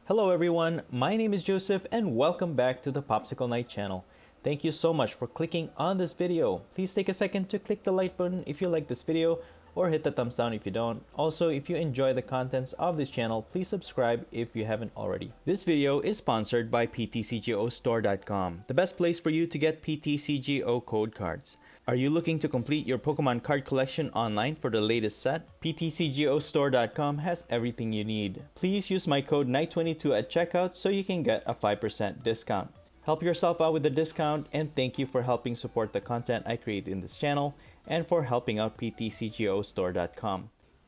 Hello everyone, my name is Joseph and welcome back to the POPSICLE KNIGHT channel. Thank you so much for clicking on this video. Please take a second to click the like button if you like this video or hit the thumbs down if you don't. Also, if you enjoy the contents of this channel, please subscribe if you haven't already. This video is sponsored by PTCGO the best place for you to get PTCGO code cards. Are you looking to complete your Pokemon card collection online for the latest set? PTCGO has everything you need. Please use my code KNIGHT22 at checkout so you can get a 5% discount. Help yourself out with the discount, and thank you for helping support the content I create in this channel and for helping out PTCGO.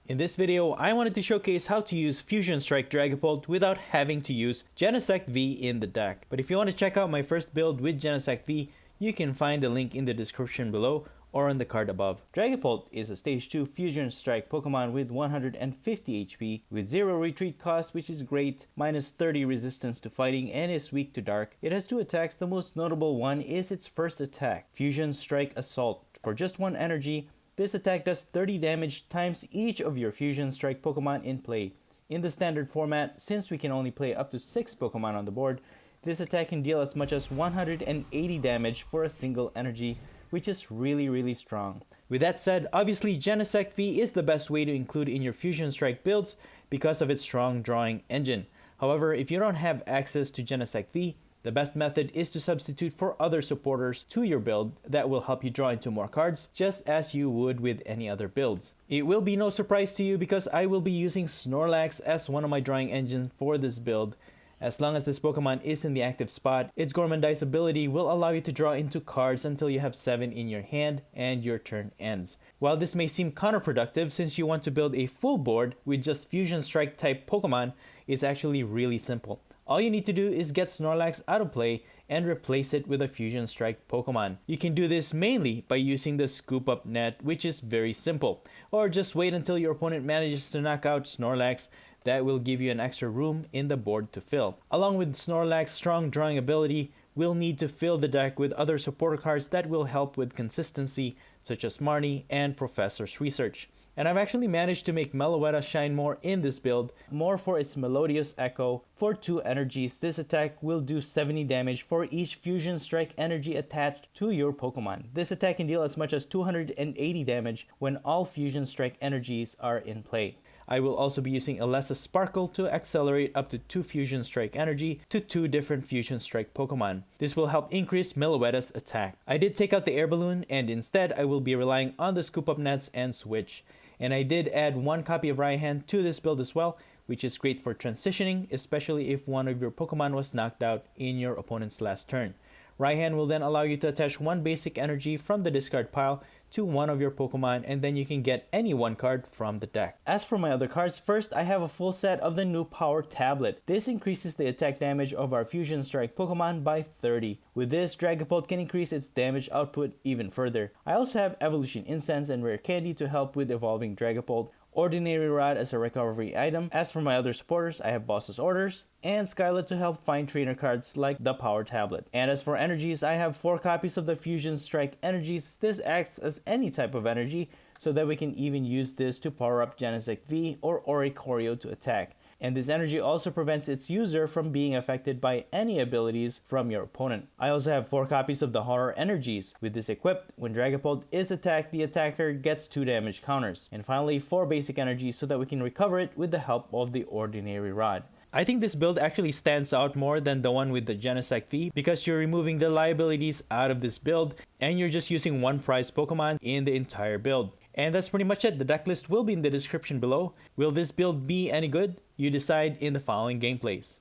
In this video, I wanted to showcase how to use Fusion Strike Dragapult without having to use Genesect V in the deck. But if you want to check out my first build with Genesect V, you can find the link in the description below or on the card above. Dragapult is a Stage 2 Fusion Strike Pokemon with 150 HP, with 0 retreat cost, which is great, minus 30 resistance to fighting, and is weak to dark. It has 2 attacks. The most notable one is its first attack, Fusion Strike Assault. For just 1 energy, this attack does 30 damage times each of your Fusion Strike Pokemon in play. In the standard format, since we can only play up to 6 Pokemon on the board, this attack can deal as much as 180 damage for a single energy, which is really strong. With that said, obviously Genesect V is the best way to include in your Fusion Strike builds because of its strong drawing engine. However, if you don't have access to Genesect V, the best method is to substitute for other supporters to your build that will help you draw into more cards, just as you would with any other builds. It will be no surprise to you because I will be using Snorlax as one of my drawing engines for this build. As long as this Pokemon is in the active spot, its Gourmandize ability will allow you to draw into cards until you have 7 in your hand and your turn ends. While this may seem counterproductive since you want to build a full board with just Fusion Strike type Pokemon, it's actually really simple. All you need to do is get Snorlax out of play and replace it with a Fusion Strike Pokemon. You can do this mainly by using the Scoop Up Net, which is very simple. Or just wait until your opponent manages to knock out Snorlax. That will give you an extra room in the board to fill. Along with Snorlax's strong drawing ability, we'll need to fill the deck with other supporter cards that will help with consistency, such as Marnie and Professor's Research. And I've actually managed to make Meloetta shine more in this build, more for its Melodious Echo. For 2 energies, this attack will do 70 damage for each Fusion Strike energy attached to your Pokemon. This attack can deal as much as 280 damage when all Fusion Strike energies are in play. I will also be using Alessa Sparkle to accelerate up to 2 Fusion Strike energy to 2 different Fusion Strike Pokemon. This will help increase Meloetta's attack. I did take out the Air Balloon, and instead I will be relying on the Scoop Up Nets and Switch. And I did add 1 copy of Raihan to this build as well, which is great for transitioning, especially if one of your Pokemon was knocked out in your opponent's last turn. Raihan will then allow you to attach 1 basic energy from the discard pile to one of your Pokemon, and then you can get any 1 card from the deck. As for my other cards, first I have a full set of the new Power Tablet. This increases the attack damage of our Fusion Strike Pokemon by 30. With this, Dragapult can increase its damage output even further. I also have Evolution Incense and Rare Candy to help with evolving Dragapult, Ordinary Rod as a recovery item. As for my other supporters, I have Boss's Orders and Skyla to help find trainer cards like the Power Tablet. And as for energies, I have 4 copies of the Fusion Strike energies. This acts as any type of energy, so that we can even use this to power up Genesect V or Oricorio to attack. And this energy also prevents its user from being affected by any abilities from your opponent. I also have 4 copies of the Horror Energies. With this equipped, when Dragapult is attacked, the attacker gets 2 damage counters. And finally, 4 basic energies so that we can recover it with the help of the Ordinary Rod. I think this build actually stands out more than the one with the Genesect V because you're removing the liabilities out of this build and you're just using 1 prize Pokemon in the entire build. And that's pretty much it. The deck list will be in the description below. Will this build be any good? You decide in the following gameplays.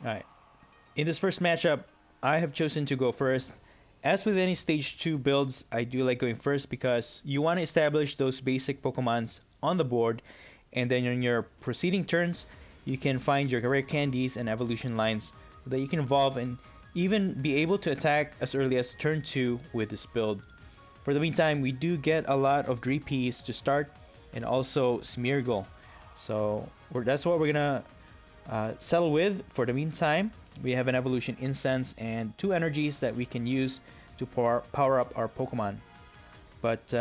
Alright. In this first matchup, I have chosen to go first. As with any stage 2 builds, I do like going first because you want to establish those basic Pokemons on the board, and then in your proceeding turns, you can find your rare candies and evolution lines so that you can evolve and even be able to attack as early as turn 2 with this build. For the meantime, we do get a lot of Dreepies to start and also Smeargle. So that's what we're gonna settle with for the meantime. We have an Evolution Incense and 2 energies that we can use to power up our Pokemon. But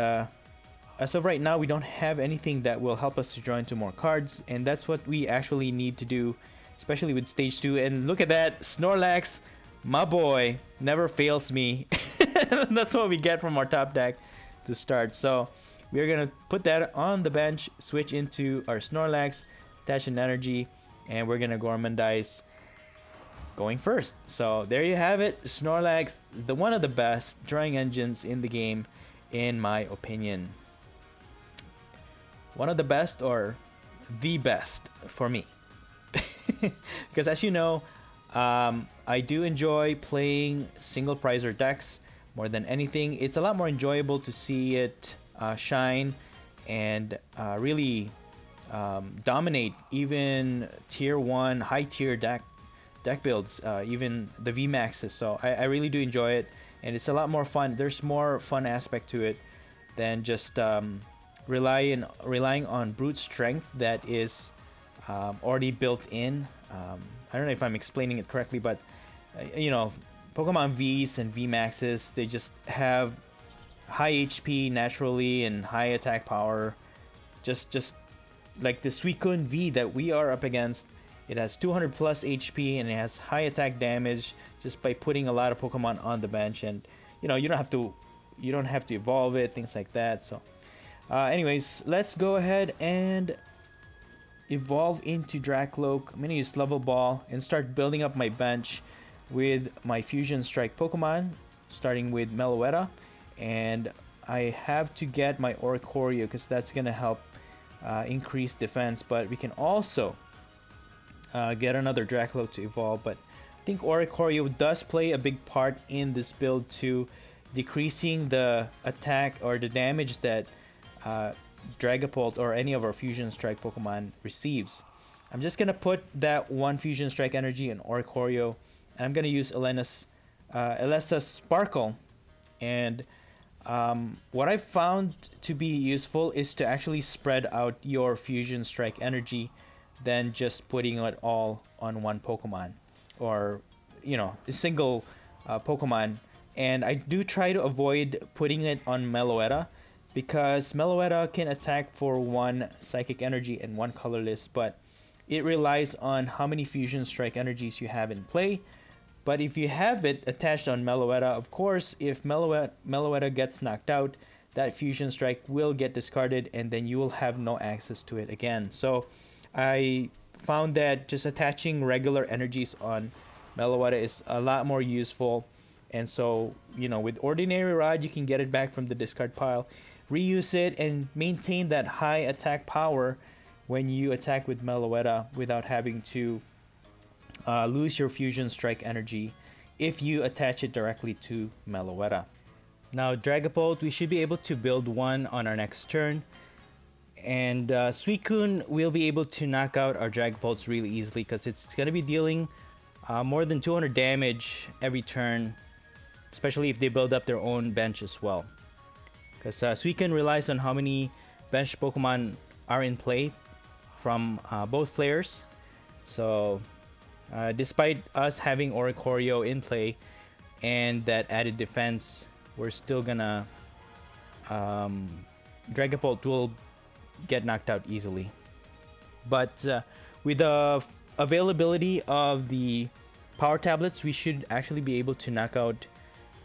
as of right now, we don't have anything that will help us to draw into more cards, and that's what we actually need to do, especially with stage 2. And look at that, Snorlax, my boy, never fails me. That's what we get from our top deck to start. So we're gonna put that on the bench, switch into our Snorlax, attach an energy, and we're gonna Gormandize going first. So there you have it, Snorlax, the one of the best drawing engines in the game, in my opinion. One of the best, or the best for me. Because as you know, I do enjoy playing single prizer decks more than anything. It's a lot more enjoyable to see it shine and really dominate even tier 1 high tier deck builds, even the VMAXs. So I really do enjoy it, and it's a lot more fun. There's more fun aspect to it than just relying on brute strength that is already built in. I don't know if I'm explaining it correctly, but you know, Pokemon Vs and VMAXs, they just have high HP naturally and high attack power. Just like the Suicune V that we are up against, it has 200 plus HP and it has high attack damage just by putting a lot of Pokemon on the bench, and you know, you don't have to evolve it, things like that. So anyways, let's go ahead and evolve into Dracloak. I'm gonna use Level Ball and start building up my bench with my Fusion Strike Pokemon, starting with Meloetta, and I have to get my Oricorio because that's gonna help increase defense, but we can also get another Dracloak to evolve. But I think Oricorio does play a big part in this build too, decreasing the attack or the damage that Dragapult or any of our Fusion Strike Pokemon receives. I'm just gonna put that one Fusion Strike energy in Oricorio, and I'm gonna use Elesa's Sparkle. And what I've found to be useful is to actually spread out your Fusion Strike energy than just putting it all on one Pokemon, or you know, a single Pokemon. And I do try to avoid putting it on Meloetta, because Meloetta can attack for one Psychic Energy and one Colorless, but it relies on how many Fusion Strike energies you have in play. But if you have it attached on Meloetta, of course, if Meloetta gets knocked out, that Fusion Strike will get discarded, and then you will have no access to it again. So I found that just attaching regular energies on Meloetta is a lot more useful. And so, you know, with Ordinary Rod, you can get it back from the discard pile, reuse it, and maintain that high attack power when you attack with Meloetta without having to lose your Fusion Strike energy if you attach it directly to Meloetta. Now, Dragapult, we should be able to build one on our next turn. And Suicune will be able to knock out our Dragapults really easily, because it's going to be dealing more than 200 damage every turn, especially if they build up their own bench as well. Because Suicune relies on how many bench Pokemon are in play from both players. So despite us having Oricorio in play and that added defense, we're still gonna Dragapult will get knocked out easily. But with the availability of the power tablets, we should actually be able to knock out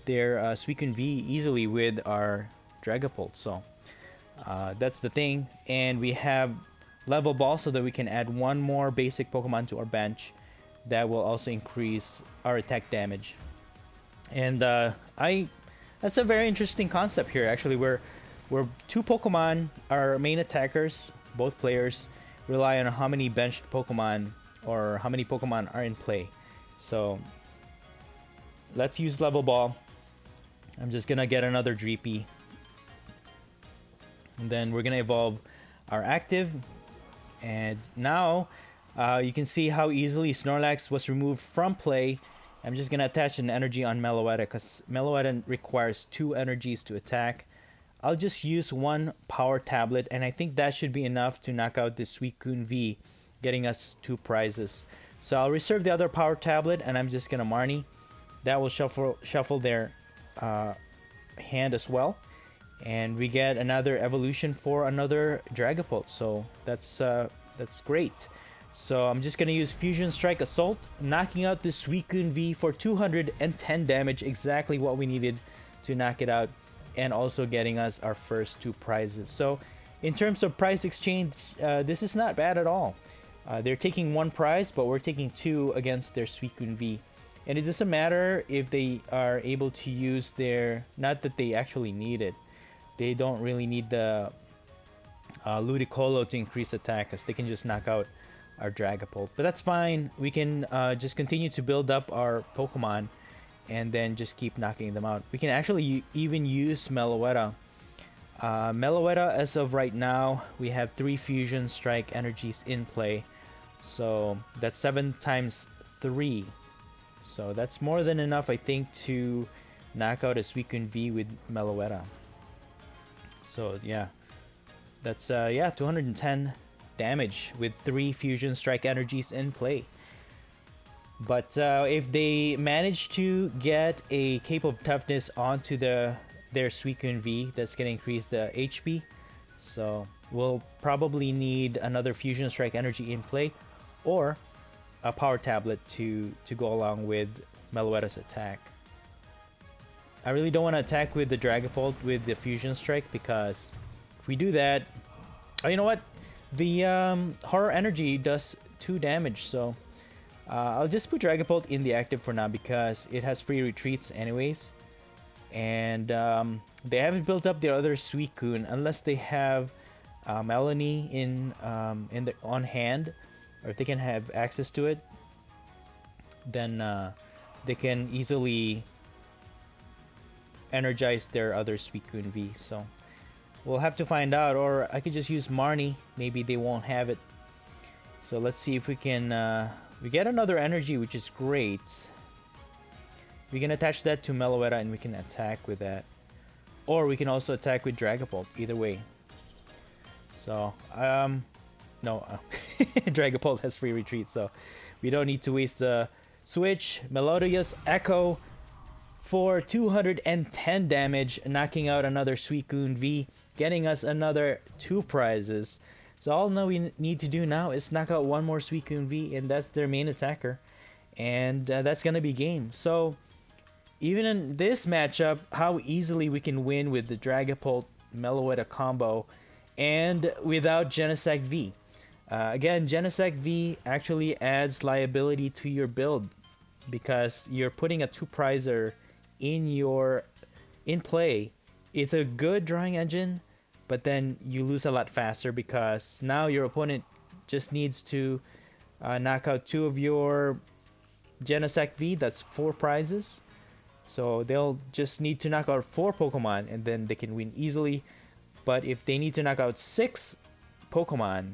their Suicune V easily with our Dragapult. So that's the thing. And we have Level Ball so that we can add one more basic Pokemon to our bench that will also increase our attack damage. And that's a very interesting concept here. Actually, we're two Pokemon, our main attackers, both players rely on how many benched Pokemon or how many Pokemon are in play. So let's use Level Ball. I'm just gonna get another Dreepy, and then we're gonna evolve our active. And now you can see how easily Snorlax was removed from play. I'm just gonna attach an energy on Meloetta because Meloetta requires 2 energies to attack. I'll just use one power tablet, and I think that should be enough to knock out this Suicune V, getting us 2 prizes. So I'll reserve the other power tablet, and I'm just gonna Marnie. That will shuffle their hand as well. and we get another evolution for another Dragapult, so that's great. So I'm just gonna use Fusion Strike Assault, knocking out this Suicune V for 210 damage, exactly what we needed to knock it out, and also getting us our first 2 prizes. So in terms of prize exchange, this is not bad at all. They're taking 1 prize, but we're taking 2 against their Suicune V. And it doesn't matter if they are able to use their... Not that they actually need it. They don't really need the Ludicolo to increase attack, because they can just knock out our Dragapult. But that's fine. We can just continue to build up our Pokemon and then just keep knocking them out. We can actually even use Meloetta. Meloetta, as of right now, we have 3 Fusion Strike energies in play. So that's 7 times 3. So that's more than enough, I think, to knock out a Suicune V with Meloetta. So yeah, that's 210 damage with 3 Fusion Strike energies in play. But if they manage to get a Cape of Toughness onto their Suicune V, that's gonna increase the HP. So we'll probably need another Fusion Strike energy in play, or a Power Tablet to go along with Meloetta's attack. I really don't want to attack with the Dragapult with the Fusion Strike, because if we do that... Oh, you know what? The Horror Energy does 2 damage, so I'll just put Dragapult in the active for now, because it has free retreats anyways. And they haven't built up their other Suicune unless they have Melanie on hand, or if they can have access to it. Then they can easily energize their other Suicune V. So we'll have to find out, or I could just use Marnie. Maybe they won't have it. So let's see if we can... we get another energy, which is great. We can attach that to Meloetta and we can attack with that. Or we can also attack with Dragapult, either way. So, no, Dragapult has free retreat, so we don't need to waste the switch. Melodious Echo for 210 damage, knocking out another Suicune V, getting us another 2 prizes. So all we need to do now is knock out 1 more Suicune V, and that's their main attacker. And that's gonna be game. So even in this matchup, how easily we can win with the Dragapult Meloetta combo and without Genesect V. Again, Genesect V actually adds liability to your build, because you're putting a 2-prizer in play. It's a good drawing engine, but then you lose a lot faster, because now your opponent just needs to knock out 2 of your Genesect V. That's 4 prizes. So they'll just need to knock out 4 Pokemon, and then they can win easily. But if they need to knock out 6 Pokemon,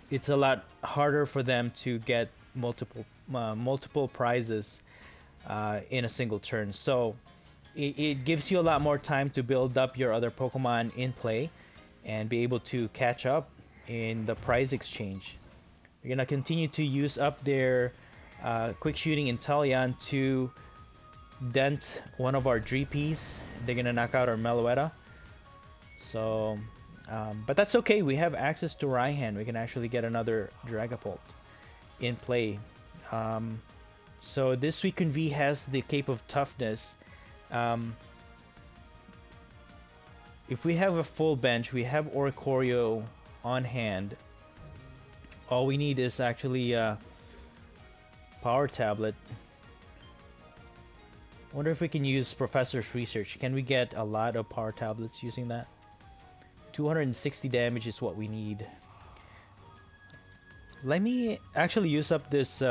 it's a lot harder for them to get multiple prizes in a single turn. So it gives you a lot more time to build up your other Pokemon in play and be able to catch up in the prize exchange. We're gonna continue to use up their Quick Shooting Inteleon to dent one of our Dreepies. They're gonna knock out our Meloetta. So, but that's okay. We have access to Raihan. We can actually get another Dragapult in play. So this Suicune V has the Cape of Toughness. If we have a full bench, we have Oricorio on hand. All we need is actually Power Tablet. Wonder if we can use Professor's Research. Can we get a lot of Power Tablets using that? 260 damage is what we need. Let me actually use up this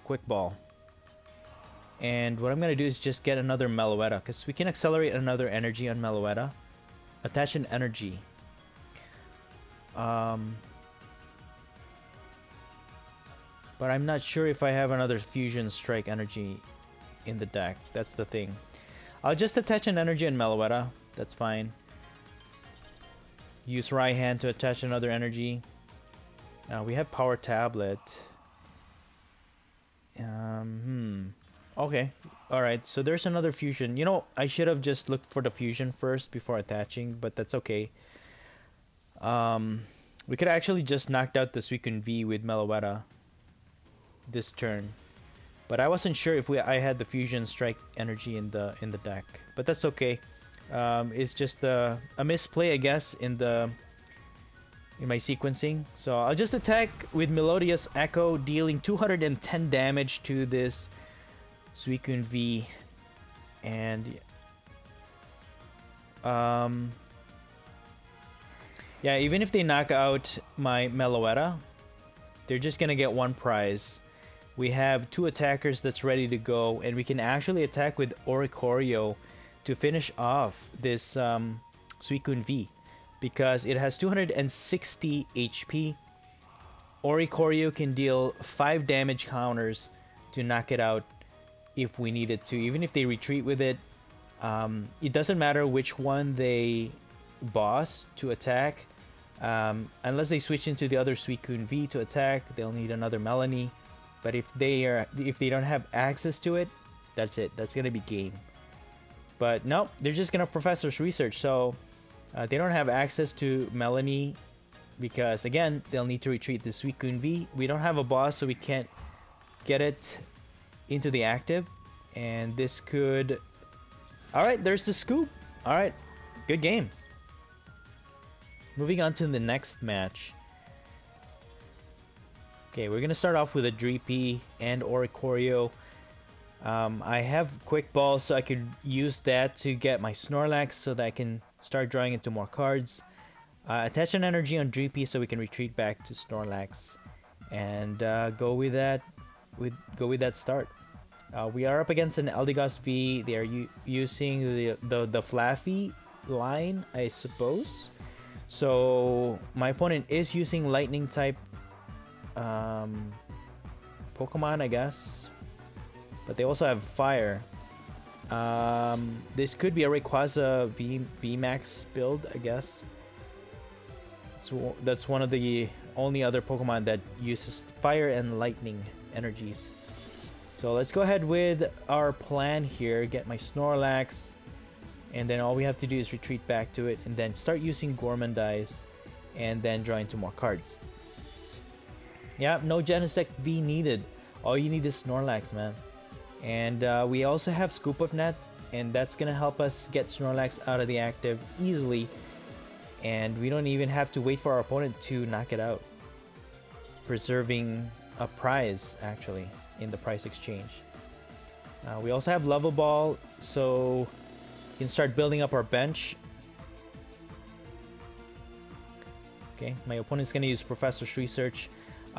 Quick Ball. And what I'm going to do is just get another Meloetta, because we can accelerate another energy on Meloetta. Attach an energy. But I'm not sure if I have another Fusion Strike energy in the deck. That's the thing. I'll just attach an energy on Meloetta. That's fine. Use Raihan to attach another energy. We have Power Tablet. Okay. Alright, so there's another fusion. You know, I should have just looked for the fusion first before attaching, but that's okay. We could actually just knocked out the Suicune V with Meloetta this turn. But I wasn't sure if I had the fusion strike energy in the deck. But that's okay. It's just a misplay, I guess, in my sequencing. So I'll just attack with Melodious Echo, dealing 210 damage to this Suicune V. And yeah, even if they knock out my Meloetta, they're just gonna get one prize. We have 2 attackers that's ready to go, and we can actually attack with Oricorio to finish off this Suicune V, because it has 260 HP. Oricorio can deal 5 damage counters to knock it out if we needed to. Even if they retreat with it, it doesn't matter which one they boss to attack, unless they switch into the other Suicune V to attack. They'll need another Melanie. But if they don't have access to it, that's it. That's gonna be game. But no, they're just gonna Professor's Research. So they don't have access to Melanie because, again, they'll need to retreat the Suicune V. We don't have a boss, so we can't get it into the active. And this could... Alright, there's the scoop. Alright, good game. Moving on to the next match. Okay, we're gonna start off with a Dreepy and Oricorio. I have Quick Ball, so I could use that to get my Snorlax so that I can start drawing into more cards. Attach an energy on Dreepy so we can retreat back to Snorlax, and go with that start. We are up against an Eldegoss V. They are using the Flaffy line, I suppose. So my opponent is using Lightning type Pokemon, I guess, but they also have Fire. This could be a Rayquaza VMAX build, I guess. So that's one of the only other Pokemon that uses Fire and Lightning energies. So let's go ahead with our plan here. Get my Snorlax, and then all we have to do is retreat back to it, and then start using Gourmandize, and then draw into more cards. Yeah, no Genesect V needed. All you need is Snorlax, man. And we also have Scoop of Net, and that's gonna help us get Snorlax out of the active easily. And we don't even have to wait for our opponent to knock it out, preserving a prize, actually, in the prize exchange. We also have Level Ball, so we can start building up our bench. Okay, my opponent's gonna use Professor's Research.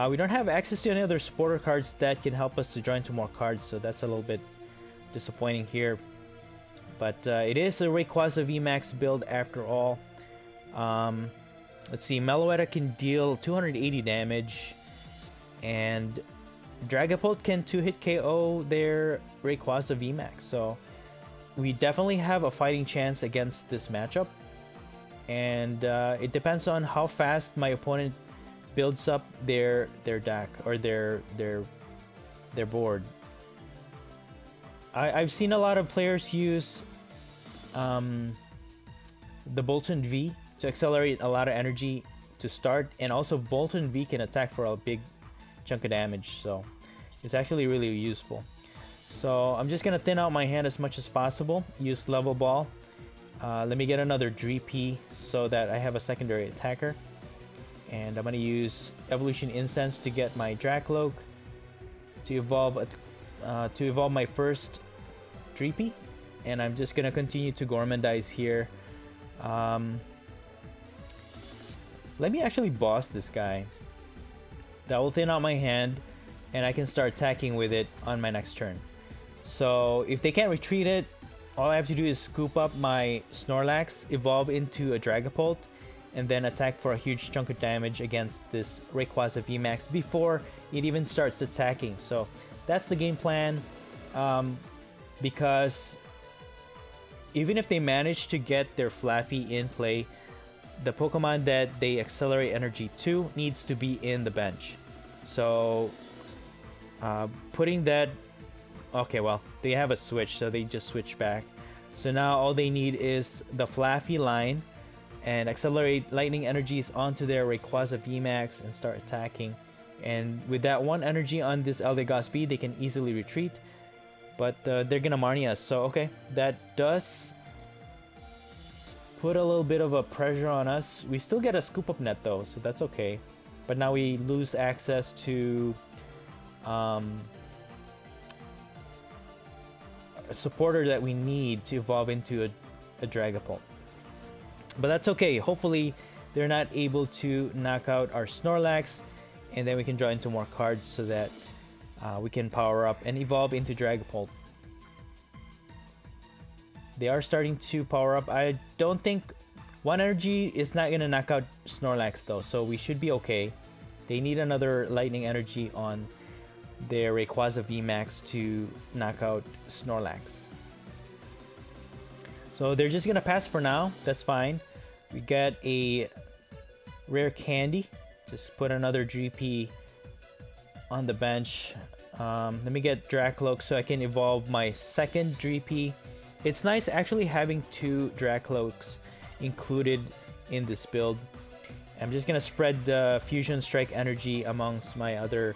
We don't have access to any other supporter cards that can help us to draw into more cards, so that's a little bit disappointing here. But it is a Rayquaza VMAX build after all. Let's see, Meloetta can deal 280 damage, and Dragapult can 2-hit KO their Rayquaza VMAX, so we definitely have a fighting chance against this matchup. And it depends on how fast my opponent builds up their deck or their board. I've seen a lot of players use the Bolton V to accelerate a lot of energy to start, and also Bolton V can attack for a big chunk of damage, so it's actually really useful. So I'm just gonna thin out my hand as much as possible, use Level Ball. Let me get another Dreepy so that I have a secondary attacker. And I'm going to use Evolution Incense to get my Dracloak to evolve my first Dreepy. And I'm just going to continue to Gourmandize here. Let me actually boss this guy. That will thin out my hand, and I can start attacking with it on my next turn. So if they can't retreat it, all I have to do is scoop up my Snorlax, evolve into a Dragapult, and then attack for a huge chunk of damage against this Rayquaza VMAX before it even starts attacking. So that's the game plan, because even if they manage to get their Flaffy in play, the Pokemon that they accelerate energy to needs to be in the bench. So putting that Okay, well, they have a switch, so they just switch back. So now all they need is the Flaffy line and accelerate lightning energies onto their Rayquaza VMAX and start attacking. And with that one energy on this Eldegoss V, they can easily retreat. But they're gonna Marnie us, so okay, that does put a little bit of a pressure on us. We still get a scoop up net though, so that's okay. But now we lose access to a supporter that we need to evolve into a Dragapult. But that's okay. Hopefully they're not able to knock out our Snorlax, and then we can draw into more cards so that we can power up and evolve into Dragapult. They are starting to power up. I don't think one energy is not going to knock out Snorlax though, so we should be okay. They need another lightning energy on their Rayquaza VMAX to knock out Snorlax. So they're just going to pass for now. That's fine. We get a rare candy. Just put another GP on the bench. Let me get Dracloak so I can evolve my second GP. It's nice actually having two Dracloaks included in this build. I'm just gonna spread the Fusion Strike energy amongst my other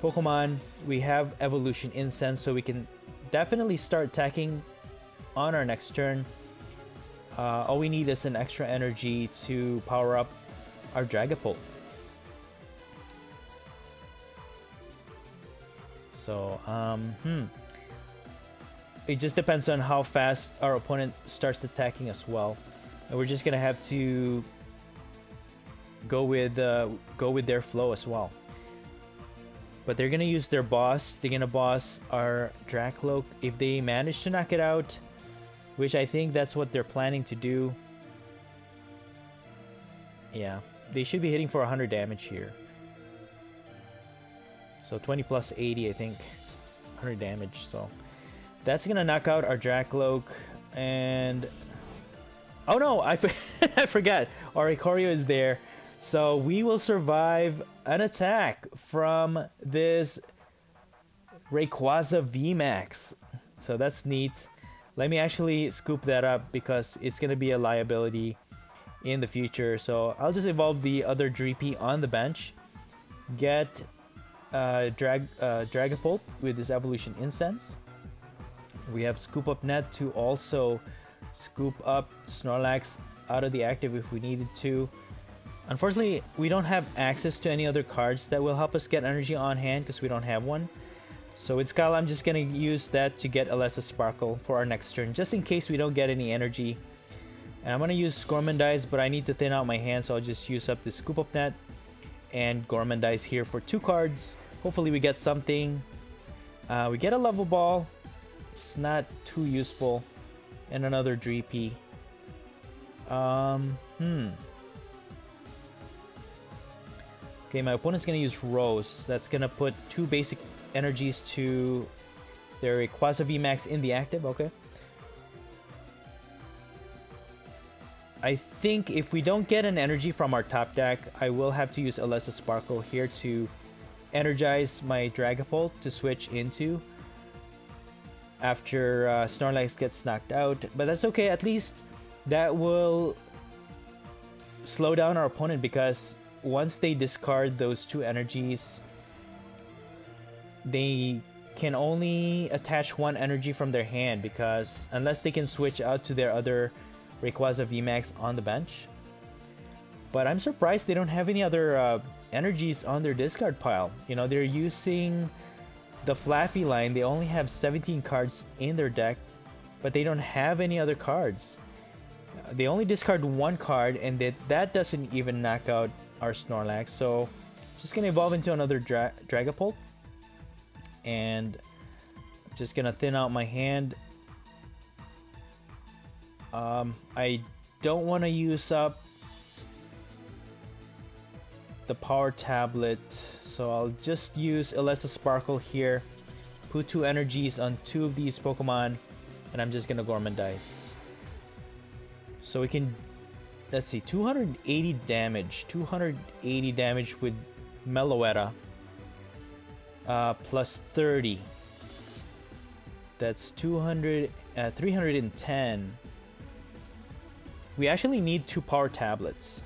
Pokemon. We have Evolution Incense, so we can definitely start attacking on our next turn. All we need is an extra energy to power up our Dragapult. So, it just depends on how fast our opponent starts attacking as well. And we're just gonna have to go with their flow as well. But they're gonna use their boss. They're gonna boss our Dracloak. If they manage to knock it out, which I think that's what they're planning to do. Yeah, they should be hitting for 100 damage here. So 20 plus 80, I think. 100 damage, so that's gonna knock out our Dracloak. And oh no, I forgot. Oricorio is there. So we will survive an attack from this Rayquaza VMAX. So that's neat. Let me actually scoop that up because it's going to be a liability in the future. So I'll just evolve the other GP on the bench. Get Dragapult with this Evolution Incense. We have Scoop Up Net to also scoop up Snorlax out of the active if we needed to. Unfortunately, we don't have access to any other cards that will help us get energy on hand because we don't have one. So with Scala, I'm just going to use that to get Alessa Sparkle for our next turn, just in case we don't get any energy. And I'm going to use Gormandize, but I need to thin out my hand, so I'll just use up the Scoop Up Net and Gormandize here for 2 cards. Hopefully we get something. We get a Level Ball. It's not too useful. And another Dreepy. Okay, my opponent's going to use Rose. That's going to put 2 basic energies to their Rayquaza VMAX in the active. Okay. I think if we don't get an energy from our top deck, I will have to use Alessa Sparkle here to energize my Dragapult to switch into after Snorlax gets knocked out. But that's okay. At least that will slow down our opponent, because once they discard those 2 energies, they can only attach 1 energy from their hand, because unless they can switch out to their other Rayquaza VMAX on the bench. But I'm surprised they don't have any other energies on their discard pile. You know, they're using the Flaffy line. They only have 17 cards in their deck, but they don't have any other cards. They only discard 1 card, and that doesn't even knock out our Snorlax. So just gonna evolve into another Dragapult, and I'm just gonna thin out my hand. I don't want to use up the power tablet, so I'll just use Alessa Sparkle here, put 2 energies on 2 of these Pokemon, and I'm just gonna Gormandize. So we can, let's see, 280 damage with Meloetta, plus 30. That's 310. We actually need 2 power tablets.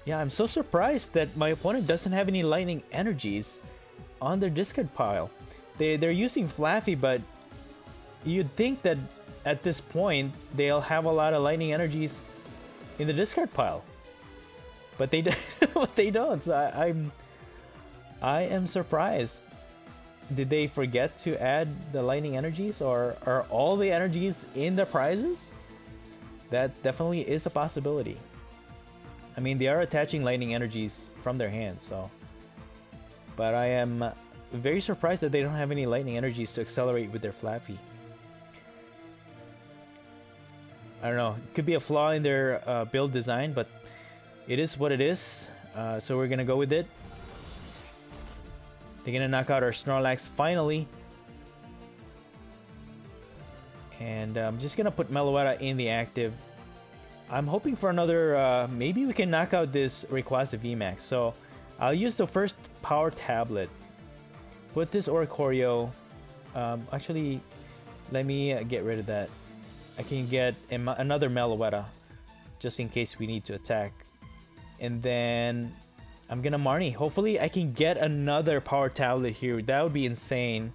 Yeah, I'm so surprised that my opponent doesn't have any lightning energies on their discard pile. They're using Flaffy, but you'd think that at this point they'll have a lot of lightning energies in the discard pile, but they but they don't. So I am surprised. Did they forget to add the lightning energies, or are all the energies in the prizes? That definitely is a possibility. I mean, they are attaching lightning energies from their hands, so. But I am very surprised that they don't have any lightning energies to accelerate with their Flappy. I don't know. It could be a flaw in their build design, but it is what it is. So we're gonna go with it. They're gonna knock out our Snorlax finally. And I'm just gonna put Meloetta in the active. I'm hoping for another, maybe we can knock out this Rayquaza VMAX. So I'll use the first power tablet. Put this Oricorio. Actually, let me get rid of that. I can get another Meloetta just in case we need to attack. And then I'm gonna Marnie. Hopefully I can get another power tablet here. That would be insane.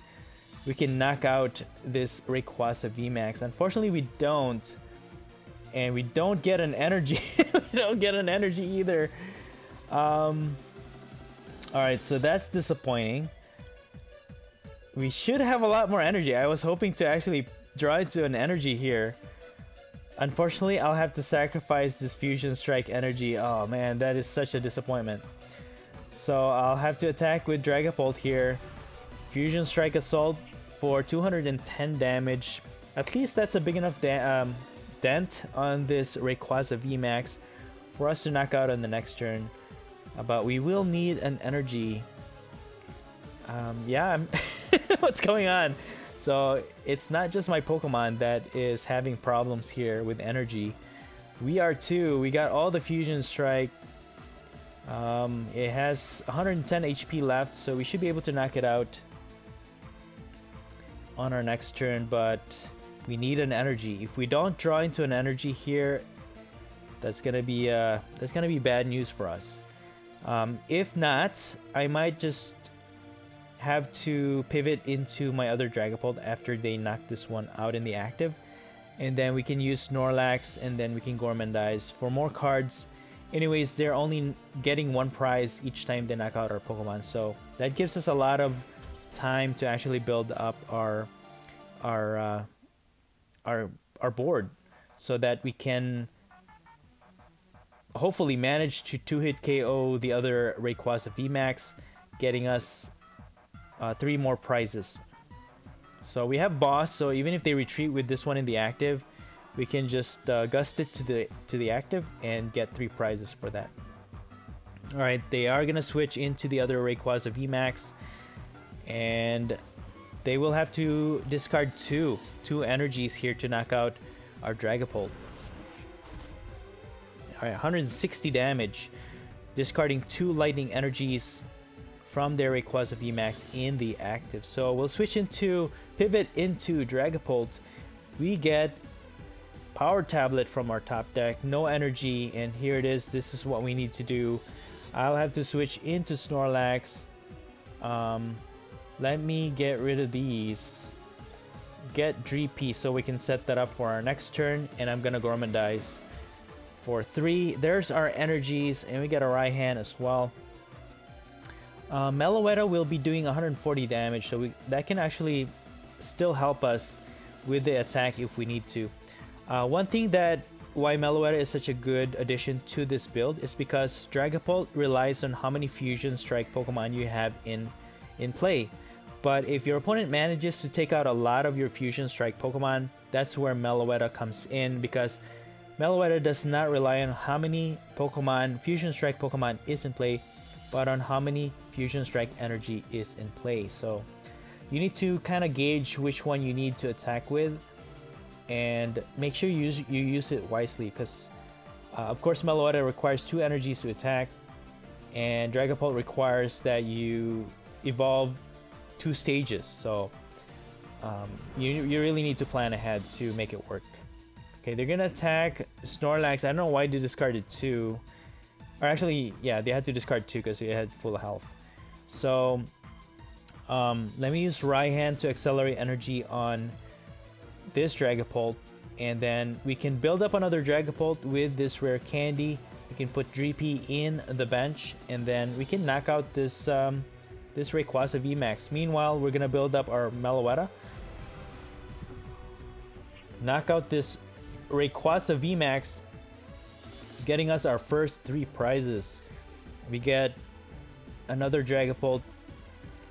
We can knock out this Rayquaza VMAX. Unfortunately, we don't. And we don't get an energy. We don't get an energy either. Alright, so that's disappointing. We should have a lot more energy. I was hoping to actually draw into an energy here. Unfortunately, I'll have to sacrifice this Fusion Strike energy. Oh man, that is such a disappointment. So I'll have to attack with Dragapult here. Fusion Strike Assault for 210 damage. At least that's a big enough dent on this Rayquaza VMAX for us to knock out on the next turn. But we will need an energy. Yeah, what's going on? So it's not just my Pokemon that is having problems here with energy. We are too. We got all the Fusion Strike. It has 110 HP left, so we should be able to knock it out on our next turn, but we need an energy. If we don't draw into an energy here, that's gonna be bad news for us. If not, I might just have to pivot into my other Dragapult after they knock this one out in the active, and then we can use Snorlax, and then we can Gormandize for more cards. Anyways, they're only getting 1 prize each time they knock out our Pokemon, so that gives us a lot of time to actually build up our board, so that we can hopefully manage to 2-hit KO the other Rayquaza VMAX, getting us 3 more prizes. So we have Boss, so even if they retreat with this one in the active, we can just gust it to the active and get 3 prizes for that. Alright, they are gonna switch into the other Rayquaza VMAX, and they will have to discard two energies here to knock out our Dragapult. Alright, 160 damage, discarding 2 lightning energies from their Rayquaza VMAX in the active. So we'll pivot into Dragapult. We get Power Tablet from our top deck, no energy, and here it is. This is what we need to do. I'll have to switch into Snorlax. Let me get rid of these. Get Dreepy so we can set that up for our next turn, and I'm gonna Gormandize for 3. There's our energies, and we get a Raihan as well. Meloetta will be doing 140 damage, so that can actually still help us with the attack if we need to. One thing why Meloetta is such a good addition to this build is because Dragapult relies on how many Fusion Strike Pokemon you have in play. But if your opponent manages to take out a lot of your Fusion Strike Pokemon, that's where Meloetta comes in, because Meloetta does not rely on how many Fusion Strike Pokemon is in play, but on how many Fusion Strike energy is in play. So you need to kind of gauge which one you need to attack with, and make sure you use it wisely, because of course Meloetta requires 2 energies to attack, and Dragapult requires that you evolve 2 stages. So You really need to plan ahead to make it work. Okay, they're gonna attack Snorlax. I don't know why they discarded 2. Or actually, yeah, they had to discard 2 because it had full health. So, let me use Raihan to accelerate energy on this Dragapult. And then we can build up another Dragapult with this rare candy. We can put Dreepy in the bench. And then we can knock out this, this Rayquaza VMAX. Meanwhile, we're gonna build up our Meloetta. Knock out this Rayquaza VMAX, getting us our first 3 prizes. We get another Dragapult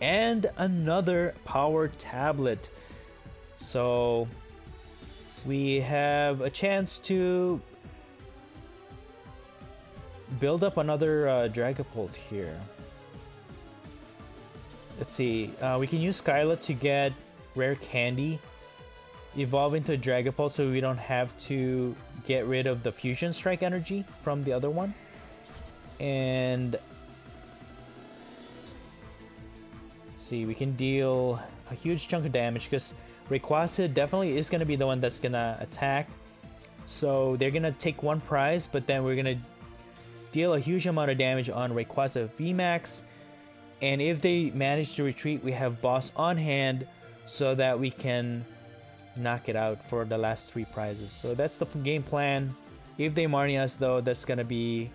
and another power tablet. So we have a chance to build up another Dragapult here. Let's see. We can use Skyla to get rare candy. Evolve into a Dragapult so we don't have to get rid of the Fusion Strike energy from the other one. And let's see, we can deal a huge chunk of damage because Rayquaza definitely is going to be the one that's going to attack. So they're going to take 1 prize, but then we're going to deal a huge amount of damage on Rayquaza VMAX. And if they manage to retreat, we have boss on hand so that we can knock it out for the last 3 prizes. So that's the game plan. If they Marnie us though, that's gonna be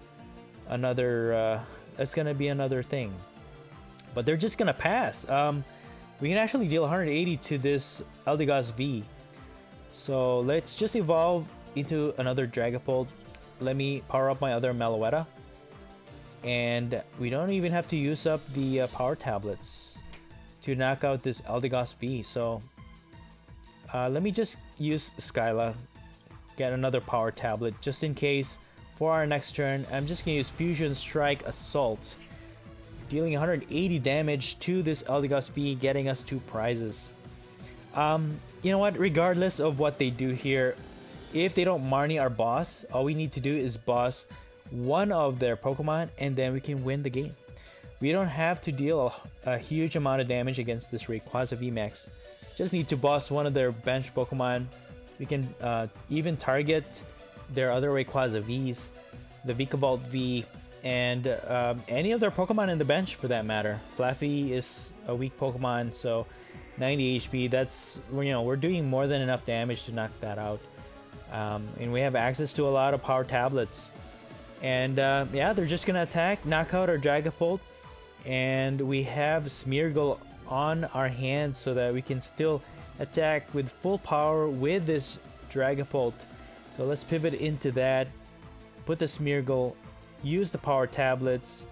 another thing. But they're just gonna pass. We can actually deal 180 to this Eldegoss V. So let's just evolve into another Dragapult. Let me power up my other Meloetta. And we don't even have to use up the power tablets to knock out this Eldegoss V. So let me just use Skyla, get another power tablet just in case for our next turn. I'm just gonna use Fusion Strike Assault, dealing 180 damage to this Eldegoss V, getting us 2 prizes. You know what? Regardless of what they do here, if they don't Marnie our boss, all we need to do is boss one of their Pokemon, and then we can win the game. We don't have to deal a huge amount of damage against this Rayquaza VMAX. Just need to boss one of their bench Pokemon. We can even target their other Rayquaza Vs, the Vikavolt V, and any of their Pokemon in the bench for that matter. Flaffy is a weak Pokemon, so 90 HP. That's, you know, we're doing more than enough damage to knock that out. And we have access to a lot of power tablets. And yeah, they're just gonna attack, knock out our Dragapult, and we have Smeargle on our hands so that we can still attack with full power with this Dragapult. So let's pivot into that, put the Smeargle, use the power tablets,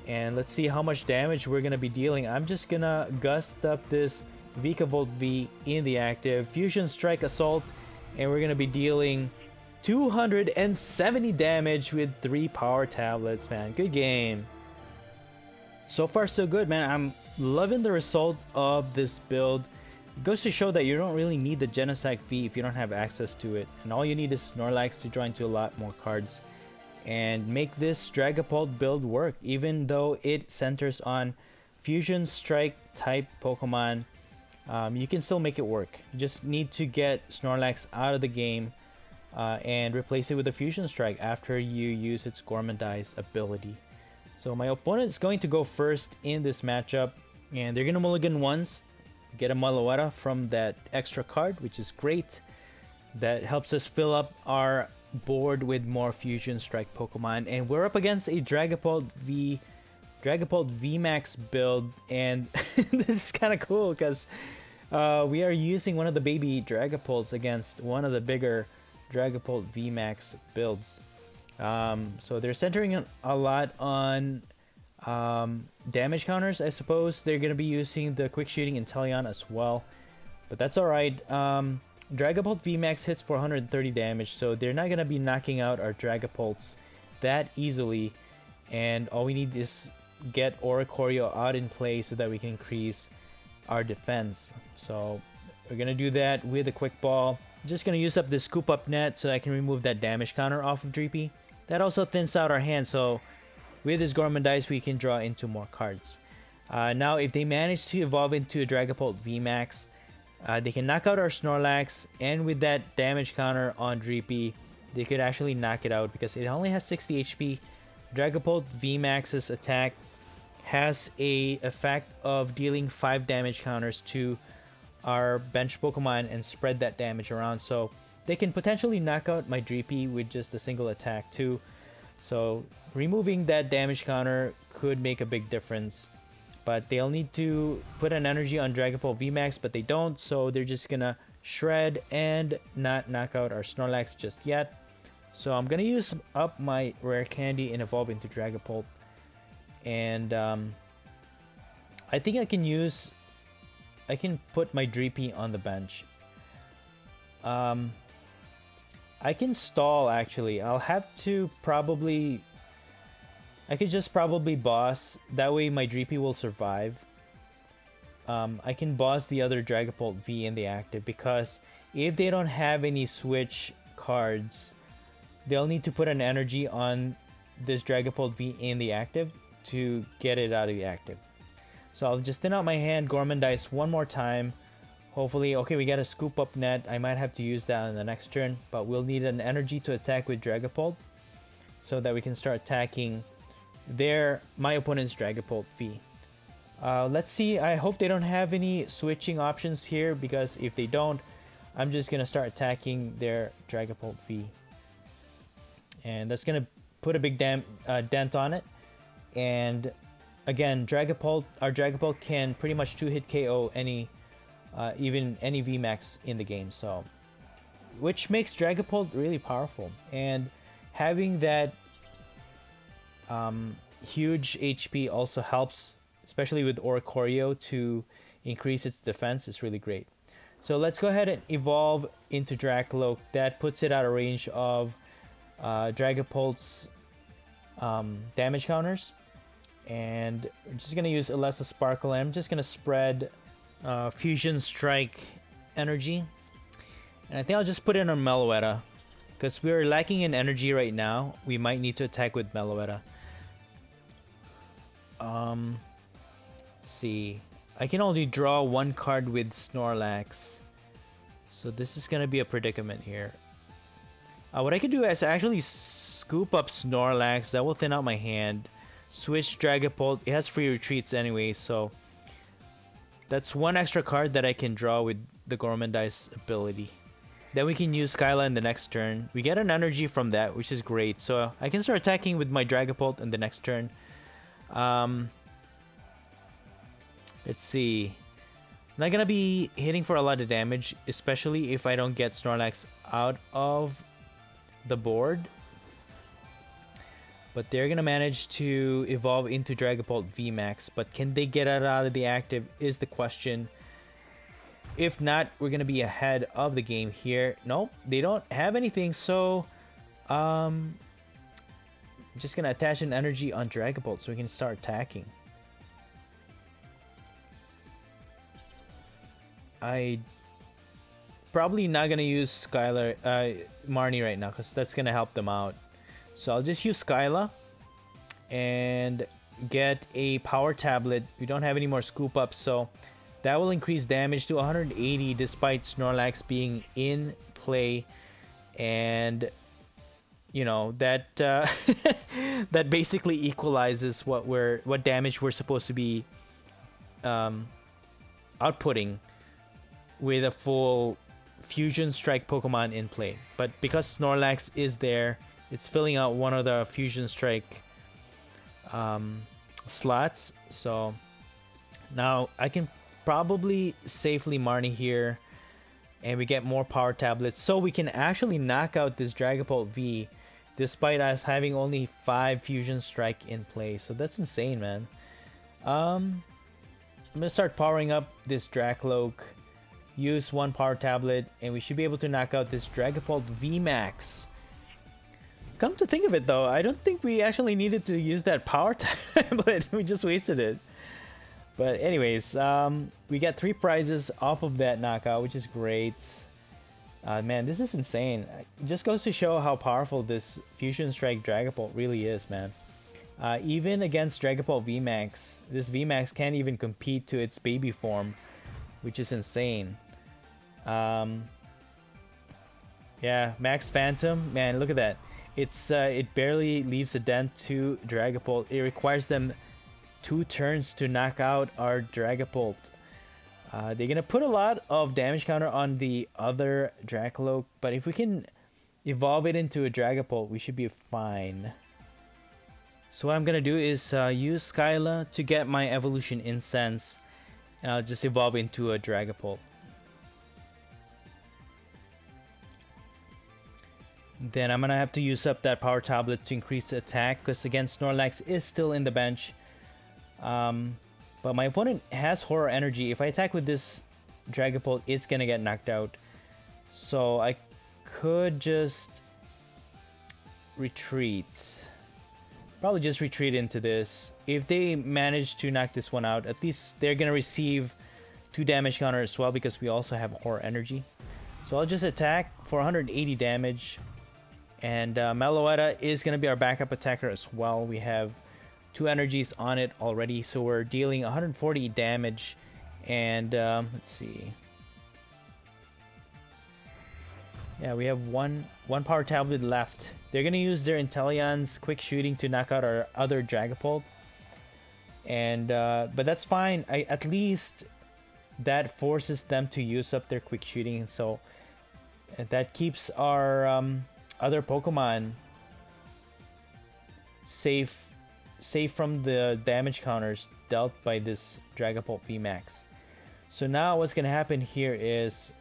and let's see how much damage we're gonna be dealing. I'm just gonna gust up this Vikavolt V in the active, Fusion Strike Assault, and we're gonna be dealing 270 damage with 3 power tablets, man. Good game. So far so good, man. I'm loving the result of this build. It goes to show that you don't really need the Genesect V if you don't have access to it, and all you need is Snorlax to draw into a lot more cards and make this Dragapult build work. Even though it centers on Fusion Strike type Pokemon, you can still make it work. You just need to get Snorlax out of the game and replace it with a Fusion Strike after you use its Gourmandize ability. So my opponent is going to go first in this matchup, and they're going to mulligan once, get a Meloetta from that extra card, which is great. That helps us fill up our board with more Fusion Strike Pokemon, and we're up against a Dragapult VMAX build, and this is kind of cool because we are using one of the baby Dragapults against one of the bigger Dragapult VMAX builds. So they're centering a lot on damage counters. I suppose they're going to be using the quick shooting Inteleon as well, but that's alright. Dragapult VMAX hits 430 damage, so they're not going to be knocking out our Dragapults that easily, and all we need is get Oricorio out in play so that we can increase our defense. So we're going to do that with a quick ball. I'm just going to use up this scoop up net so I can remove that damage counter off of Dreepy. That also thins out our hand, so with this Gourmandize we can draw into more cards. Now if they manage to evolve into a Dragapult VMAX, They can knock out our Snorlax, and with that damage counter on Dreepy, they could actually knock it out because it only has 60 HP. Dragapult VMAX's attack has a effect of dealing 5 damage counters to our bench Pokemon and spread that damage around. So they can potentially knock out my Dreepy with just a single attack too. So removing that damage counter could make a big difference. But they'll need to put an energy on Dragapult VMAX, but they don't. So they're just gonna shred and not knock out our Snorlax just yet. So I'm gonna use up my rare candy and evolve into Dragapult. And I think I can put my Dreepy on the bench. I can stall actually. I'll have to probably... I could just probably boss. That way my Dreepy will survive. I can boss the other Dragapult V in the active because if they don't have any switch cards, they'll need to put an energy on this Dragapult V in the active to get it out of the active. So I'll just thin out my hand, Gormandize one more time. Hopefully, okay, we got a scoop up net. I might have to use that on the next turn, but we'll need an energy to attack with Dragapult so that we can start attacking my opponent's Dragapult V. Let's see. I hope they don't have any switching options here, because if they don't, I'm just gonna start attacking their Dragapult V, and that's gonna put a big dent on it. And again, our Dragapult can pretty much 2-hit KO even any VMAX in the game, so which makes Dragapult really powerful. And having that huge HP also helps, especially with Oricorio, to increase its defense. Is really great. So let's go ahead and evolve into Dracloak. That puts it out of range of Dragapult's damage counters. And we're just going to use Alessa Sparkle, and I'm just going to spread Fusion Strike energy. And I think I'll just put it on Meloetta, because we're lacking in energy right now. We might need to attack with Meloetta. Let's see. I can only draw one card with Snorlax, so this is gonna be a predicament here. What I could do is actually scoop up Snorlax. That will thin out my hand. Switch Dragapult. It has free retreats anyway, so that's one extra card that I can draw with the Gormandize ability. Then we can use Skyla in the next turn. We get an energy from that, which is great. So I can start attacking with my Dragapult in the next turn. Let's see. I'm not gonna be hitting for a lot of damage, especially if I don't get Snorlax out of the board. But they're gonna manage to evolve into Dragapult VMAX. But can they get it out of the active is the question. If not, we're gonna be ahead of the game here. Nope, they don't have anything, so I'm just gonna attach an energy on Dragapult so we can start attacking. I probably not gonna use Marnie right now, because that's gonna help them out. So I'll just use Skyla and get a power tablet. We don't have any more scoop ups, so that will increase damage to 180 despite Snorlax being in play. And you know that that basically equalizes what damage we're supposed to be outputting with a full Fusion Strike Pokemon in play. But because Snorlax is there, it's filling out one of the Fusion Strike slots. So now I can probably safely Marnie here, and we get more power tablets, so we can actually knock out this Dragapult V despite us having only 5 Fusion Strike in play. So that's insane, man. I'm gonna start powering up this Dracloak, use one power tablet, and we should be able to knock out this Dragapult VMAX. Come to think of it though, I don't think we actually needed to use that power tablet. We just wasted it. But anyways, we got 3 prizes off of that knockout, which is great. Man, this is insane. It just goes to show how powerful this Fusion Strike Dragapult really is, man. Even against Dragapult VMAX, this VMAX can't even compete to its baby form, which is insane. Yeah, Max Phantom, man, look at that. It barely leaves a dent to Dragapult. It requires them 2 turns to knock out our Dragapult. They're gonna put a lot of damage counter on the other Dracoloak, but if we can evolve it into a Dragapult, we should be fine. So what I'm gonna do is use Skyla to get my evolution incense, and I'll just evolve into a Dragapult. Then I'm gonna have to use up that power tablet to increase the attack, because again Snorlax is still in the bench. But my opponent has Horror Energy. If I attack with this Dragapult, it's gonna get knocked out. So I could just retreat. Probably just retreat into this. If they manage to knock this one out, at least they're gonna receive 2 damage counter as well, because we also have Horror Energy. So I'll just attack for 180 damage. And Meloetta is gonna be our backup attacker as well. We have 2 energies on it already, so we're dealing 140 damage. And let's see. Yeah, we have one power tablet left. They're gonna use their Inteleon's quick shooting to knock out our other Dragapult. And but that's fine. At least that forces them to use up their quick shooting, so that keeps our other Pokemon safe from the damage counters dealt by this Dragapult VMAX. So now what's gonna happen here is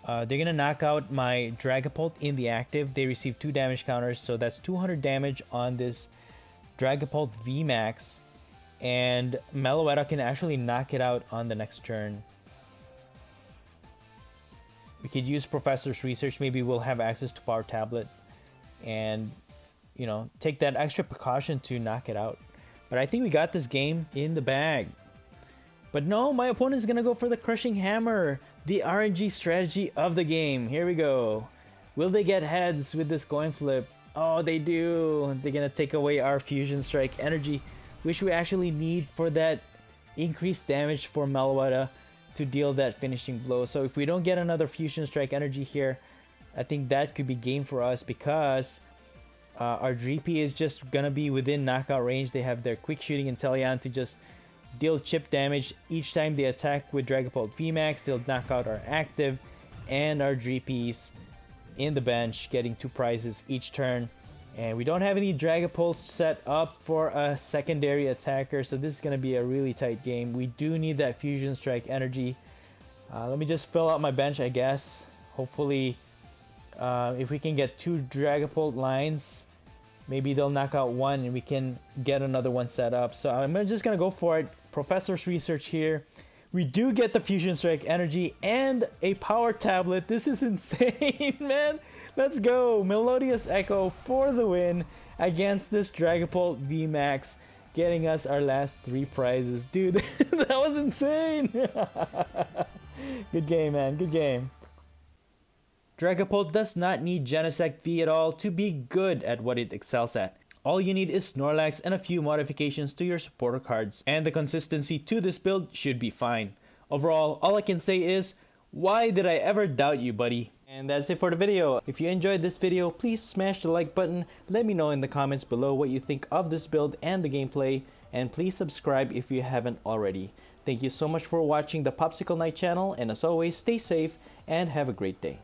they're gonna knock out my Dragapult in the active. They receive 2 damage counters, so that's 200 damage on this Dragapult VMAX, and Meloetta can actually knock it out on the next turn. We could use Professor's Research. Maybe we'll have access to Power Tablet, and you know, take that extra precaution to knock it out. But I think we got this game in the bag. But no, my opponent's gonna go for the Crushing Hammer, the RNG strategy of the game. Here we go. Will they get heads with this coin flip? Oh, they do. They're gonna take away our Fusion Strike energy, which we actually need for that increased damage for Meloetta to deal that finishing blow. So if we don't get another Fusion Strike energy here, I think that could be game for us, because our GP is just gonna be within knockout range. They have their quick shooting Inteleon to just deal chip damage each time they attack with Dragapult VMAX. They'll knock out our active and our GPs in the bench, getting 2 prizes each turn. And we don't have any Dragapults set up for a secondary attacker, so this is gonna be a really tight game. We do need that Fusion Strike energy. Let me just fill out my bench, I guess. Hopefully, if we can get 2 Dragapult lines, maybe they'll knock out one and we can get another one set up. So I'm just gonna go for it. Professor's Research here. We do get the Fusion Strike energy and a Power Tablet. This is insane, man. Let's go. Melodious Echo for the win against this Dragapult VMAX, getting us our last 3 prizes. Dude, that was insane. Good game, man. Good game. Dragapult does not need Genesect V at all to be good at what it excels at. All you need is Snorlax and a few modifications to your supporter cards, and the consistency to this build should be fine. Overall, all I can say is, why did I ever doubt you, buddy? And that's it for the video. If you enjoyed this video, please smash the like button. Let me know in the comments below what you think of this build and the gameplay, and please subscribe if you haven't already. Thank you so much for watching the Popsicle Knight channel, and as always, stay safe and have a great day.